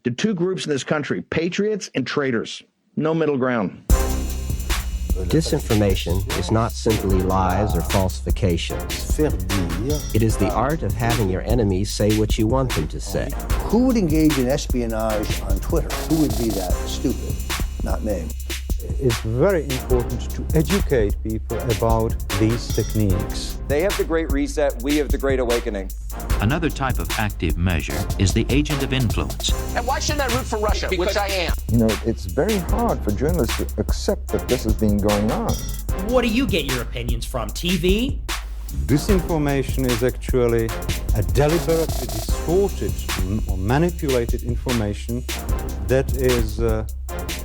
to two groups in this country, patriots and traitors. No middle ground. Disinformation is not simply lies or falsifications. It is the art of having your enemies say what you want them to say. Who would engage in espionage on Twitter? Who would be that stupid? Not me. It's very important to educate people about these techniques. They have the Great Reset, we have the Great Awakening. Another type of active measure is the agent of influence. And why shouldn't I root for Russia, which I am? You know, it's very hard for journalists to accept that this has been going on. What do you get your opinions from? TV? Disinformation is actually a deliberately distorted or manipulated information that is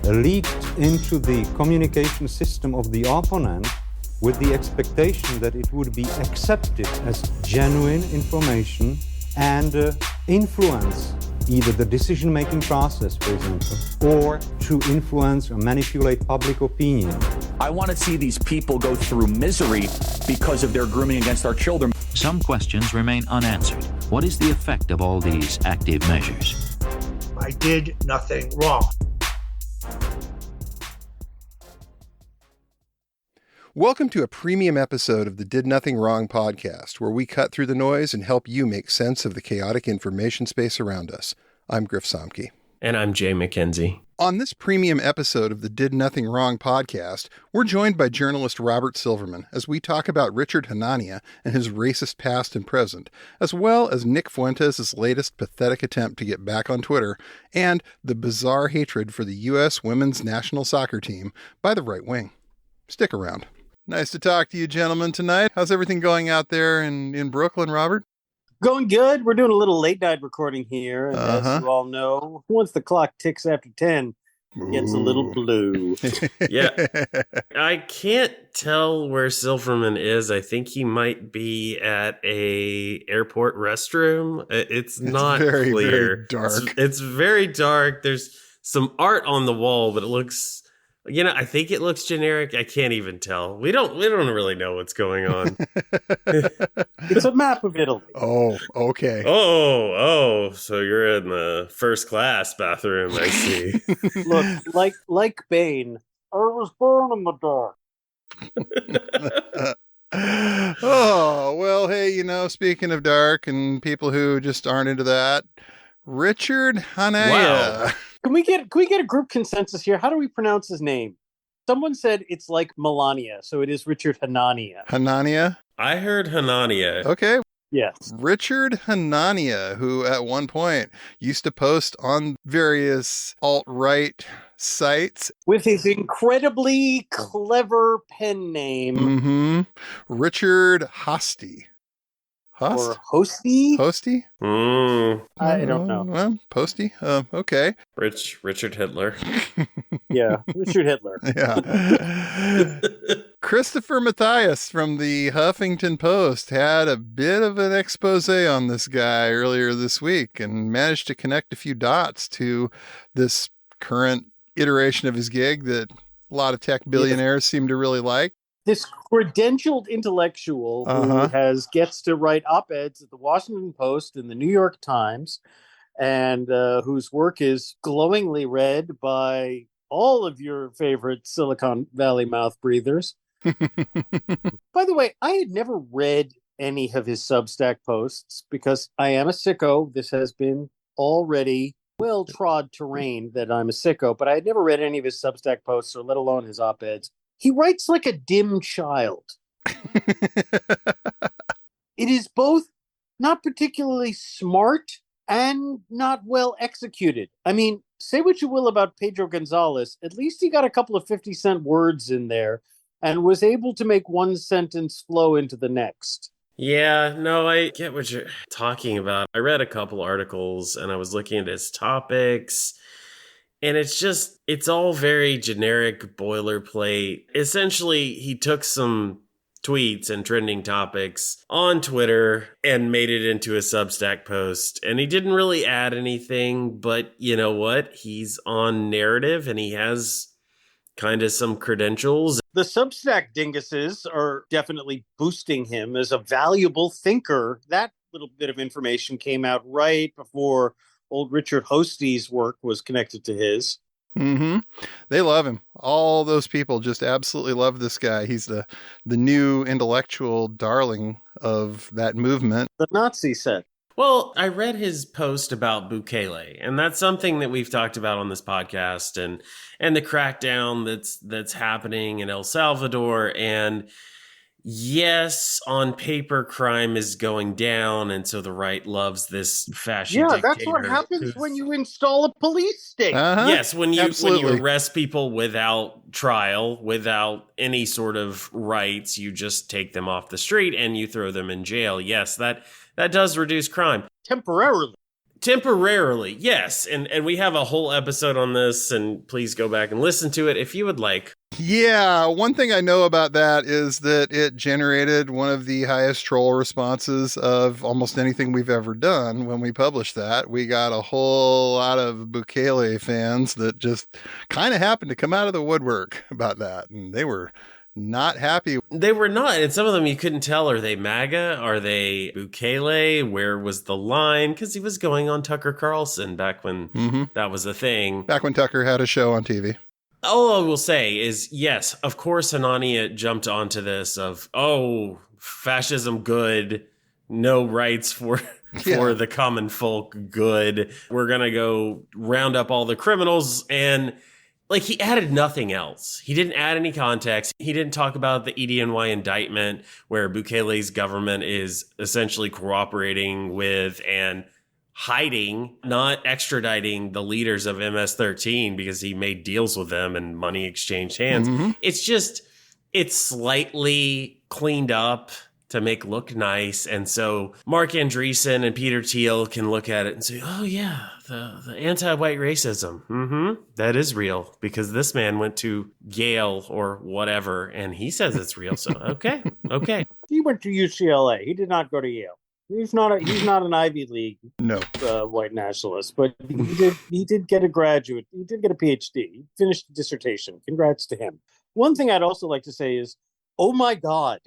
leaked into the communication system of the opponent with the expectation that it would be accepted as genuine information and influence either the decision-making process, for example, or to influence or manipulate public opinion. I want to see these people go through misery because of their grooming against our children. Some questions remain unanswered. What is the effect of all these active measures? I did nothing wrong. Welcome to a premium episode of the Did Nothing Wrong podcast, where we cut through the noise and help you make sense of the chaotic information space around us. I'm Griff Somke. And I'm Jay McKenzie. On this premium episode of the Did Nothing Wrong podcast, we're joined by journalist Robert Silverman as we talk about Richard Hanania and his racist past and present, as well as Nick Fuentes' latest pathetic attempt to get back on Twitter, and the bizarre hatred for the U.S. women's national soccer team by the right wing. Stick around. Nice to talk to you gentlemen tonight. How's everything going out there in Brooklyn, Robert? Going good. We're doing a little late night recording here. And as you all know, once the clock ticks after 10, it gets a little blue. Yeah. I can't tell where Silverman is. I think he might be at a airport restroom. It's not very, clear. Very dark. It's very dark. There's some art on the wall, but it looks... I think it looks generic. I can't even tell. We don't really know what's going on. It's a map of Italy. Oh, okay. Oh, so you're in the first class bathroom, I see. Look, like Bane, I was born in the dark. Oh, well, hey, speaking of dark and people who just aren't into that, Richard Hanania. Wow. Can we get a group consensus here? How do we pronounce his name? Someone said it's like Melania, so it is Richard Hanania. Hanania? I heard Hanania. Okay. Yes. Richard Hanania, who at one point used to post on various alt-right sites. With his incredibly clever pen name. Mm-hmm. Richard Hosty. Or Hosty? Hosty? I don't know. Well, Posty? Okay. Richard Hitler. Yeah, Richard Hitler. Yeah. Christopher Matthias from the Huffington Post had a bit of an expose on this guy earlier this week and managed to connect a few dots to this current iteration of his gig that a lot of tech billionaires seem to really like. This credentialed intellectual who gets to write op-eds at the Washington Post and the New York Times, and whose work is glowingly read by all of your favorite Silicon Valley mouth breathers. By the way, I had never read any of his Substack posts because I am a sicko. This has been already well-trod terrain that I'm a sicko, but I had never read any of his Substack posts, or let alone his op-eds. He writes like a dim child. It is both not particularly smart and not well executed. I mean, say what you will about Pedro Gonzalez, at least he got a couple of 50-cent words in there and was able to make one sentence flow into the next. Yeah, no, I get what you're talking about. I read a couple articles and I was looking at his topics. And it's all very generic boilerplate. Essentially, he took some tweets and trending topics on Twitter and made it into a Substack post. And he didn't really add anything, but you know what? He's on narrative and he has kind of some credentials. The Substack dinguses are definitely boosting him as a valuable thinker. That little bit of information came out right before old Richard Hostey's work was connected to his. Mm-hmm. They love him. All those people just absolutely love this guy. He's the new intellectual darling of that movement. The Nazi said. Well, I read his post about Bukele, and that's something that we've talked about on this podcast, and the crackdown that's happening in El Salvador. And yes, on paper, crime is going down, and so the right loves this fascist dictator. That's what happens when you install a police state. Yes, when you arrest people without trial, without any sort of rights, you just take them off the street and you throw them in jail. Yes, that does reduce crime. Temporarily, yes. And we have a whole episode on this, and please go back and listen to it if you would like. Yeah, one thing I know about that is that it generated one of the highest troll responses of almost anything we've ever done. When we published that, we got a whole lot of Bukele fans that just kind of happened to come out of the woodwork about that, and they were not happy. They were not. And some of them you couldn't tell. Are they MAGA? Are they Bukele? Where was the line? Because he was going on Tucker Carlson back when that was a thing. Back when Tucker had a show on TV. All I will say is, yes, of course, Hanania jumped onto this of, fascism good, no rights for the common folk good. We're going to go round up all the criminals. And like, he added nothing else. He didn't add any context. He didn't talk about the EDNY indictment where Bukele's government is essentially cooperating with and hiding, not extraditing the leaders of MS-13 because he made deals with them and money exchanged hands. It's slightly cleaned up to make look nice. And so Mark Andreessen and Peter Thiel can look at it and say, oh yeah, the anti-white racism. That is real because this man went to Yale or whatever and he says it's real. So, okay. He went to UCLA. He did not go to Yale. He's not an Ivy League white nationalist, but he did get a graduate. He did get a PhD. He finished a dissertation. Congrats to him. One thing I'd also like to say is, oh my God,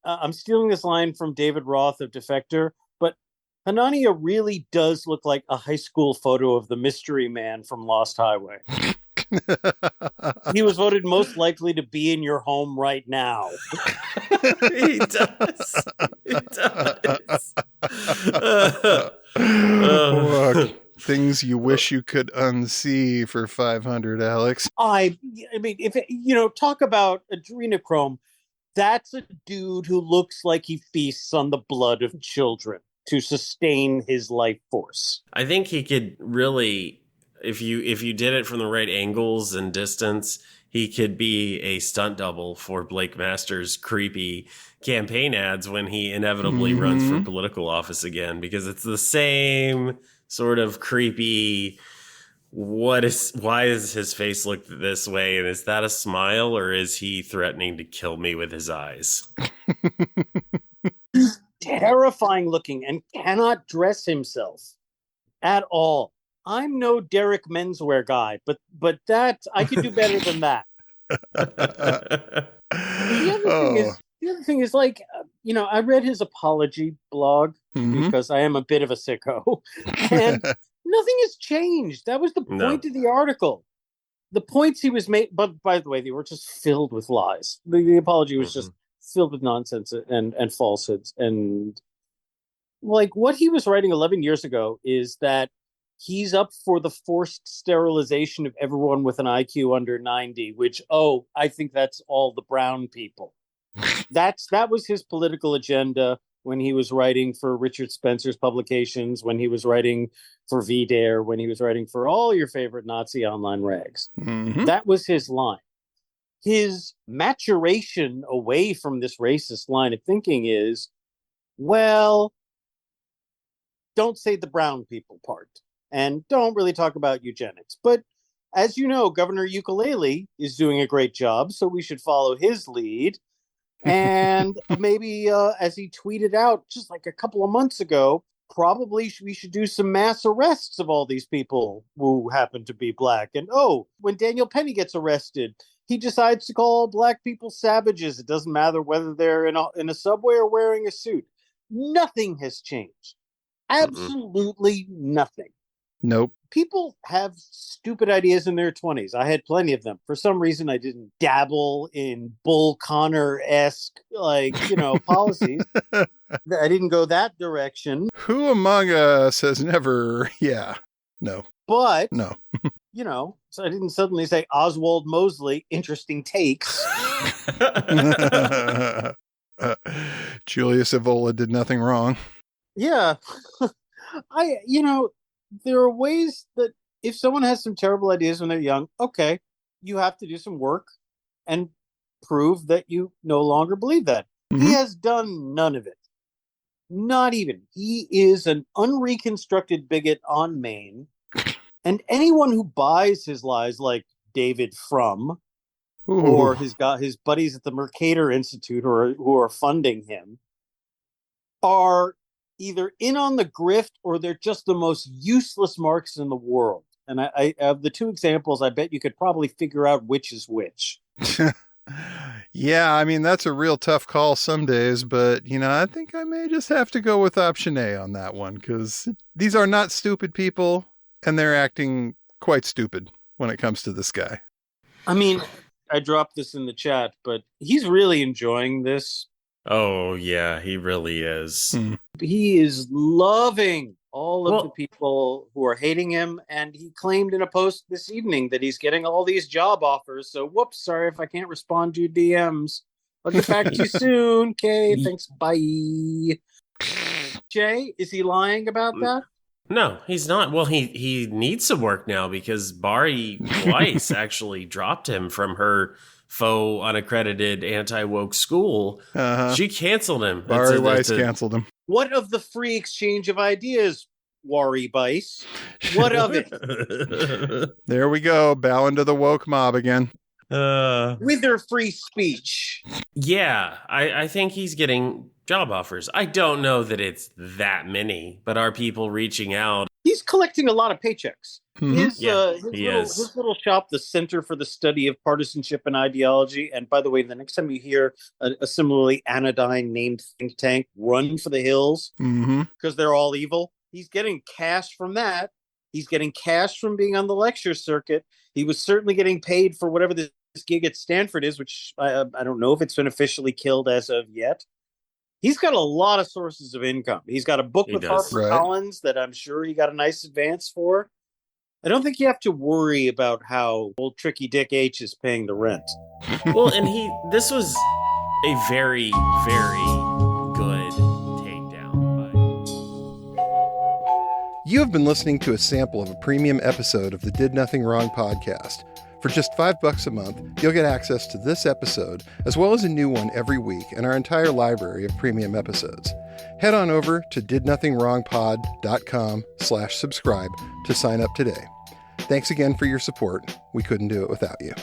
I'm stealing this line from David Roth of Defector, but Hanania really does look like a high school photo of the mystery man from Lost Highway. He was voted most likely to be in your home right now. He does. Look, things you wish you could unsee for 500, Alex. I mean, if talk about adrenochrome, that's a dude who looks like he feasts on the blood of children to sustain his life force. I think he could really, if you did it from the right angles and distance, he could be a stunt double for Blake Masters' creepy campaign ads when he inevitably runs for political office again, because it's the same sort of creepy, why does his face look this way? And is that a smile or is he threatening to kill me with his eyes? Terrifying looking and cannot dress himself at all. I'm no Derek menswear guy, but that I could do better than that. The other thing is I read his apology blog because I am a bit of a sicko, and nothing has changed. That was the point of the article. The points he was made, but by the way, they were just filled with lies. The apology was just filled with nonsense and falsehoods. And what he was writing 11 years ago is that he's up for the forced sterilization of everyone with an IQ under 90, which, I think that's all the brown people. That was his political agenda when he was writing for Richard Spencer's publications, when he was writing for VDare, when he was writing for all your favorite Nazi online rags. That was his line. His maturation away from this racist line of thinking is, well, don't say the brown people part. And don't really talk about eugenics. But as you know, Governor Ukulele is doing a great job, so we should follow his lead. And maybe, as he tweeted out just like a couple of months ago, probably we should do some mass arrests of all these people who happen to be black. And when Daniel Penny gets arrested, he decides to call black people savages. It doesn't matter whether they're in a subway or wearing a suit. Nothing has changed. Absolutely nothing. Nope. People have stupid ideas in their 20s. I had plenty of them. For some reason, I didn't dabble in Bull Connor-esque, policies. I didn't go that direction. Who among us has never? Yeah. No. But, no. So I didn't suddenly say Oswald Mosley, interesting takes. Julius Evola did nothing wrong. Yeah. There are ways that if someone has some terrible ideas when they're young, okay, you have to do some work and prove that you no longer believe that. Mm-hmm. He has done none of it. Not even. He is an unreconstructed bigot on Maine. And anyone who buys his lies, like David Frum, or his buddies at the Mercator Institute who are funding him, are either in on the grift or they're just the most useless marks in the world. And I of the two examples, I bet you could probably figure out which is which. Yeah, I mean, that's a real tough call some days, but, I think I may just have to go with option A on that one, because these are not stupid people, and they're acting quite stupid when it comes to this guy. I mean, I dropped this in the chat, but he's really enjoying this. Oh, yeah, he really is. He is loving all of the people who are hating him, and he claimed in a post this evening that he's getting all these job offers. So, whoops, sorry if I can't respond to your DMs. I'll get back to you soon. Okay, thanks, bye. Jay, is he lying about that? No, he's not. Well, he needs some work now because Bari Weiss actually dropped him from her faux unaccredited anti-woke school. She canceled him. Bari Weiss canceled him. What of the free exchange of ideas, Wari Weiss? What of it? There we go, bowing to the woke mob again. With their free speech. Yeah, I think he's getting job offers. I don't know that it's that many, but are people reaching out? He's collecting a lot of paychecks. Mm-hmm. His little shop, the Center for the Study of Partisanship and Ideology. And by the way, the next time you hear a similarly anodyne named think tank, run for the hills because they're all evil. He's getting cash from that. He's getting cash from being on the lecture circuit. He was certainly getting paid for whatever this gig at Stanford is, which I don't know if it's been officially killed as of yet. He's got a lot of sources of income. He's got a book with HarperCollins that I'm sure he got a nice advance for. I don't think you have to worry about how old Tricky Dick H is paying the rent. Well, and this was a very, very good takedown. You have been listening to a sample of a premium episode of the Did Nothing Wrong podcast. For just $5 a month, you'll get access to this episode, as well as a new one every week and our entire library of premium episodes. Head on over to didnothingwrongpod.com/subscribe to sign up today. Thanks again for your support. We couldn't do it without you.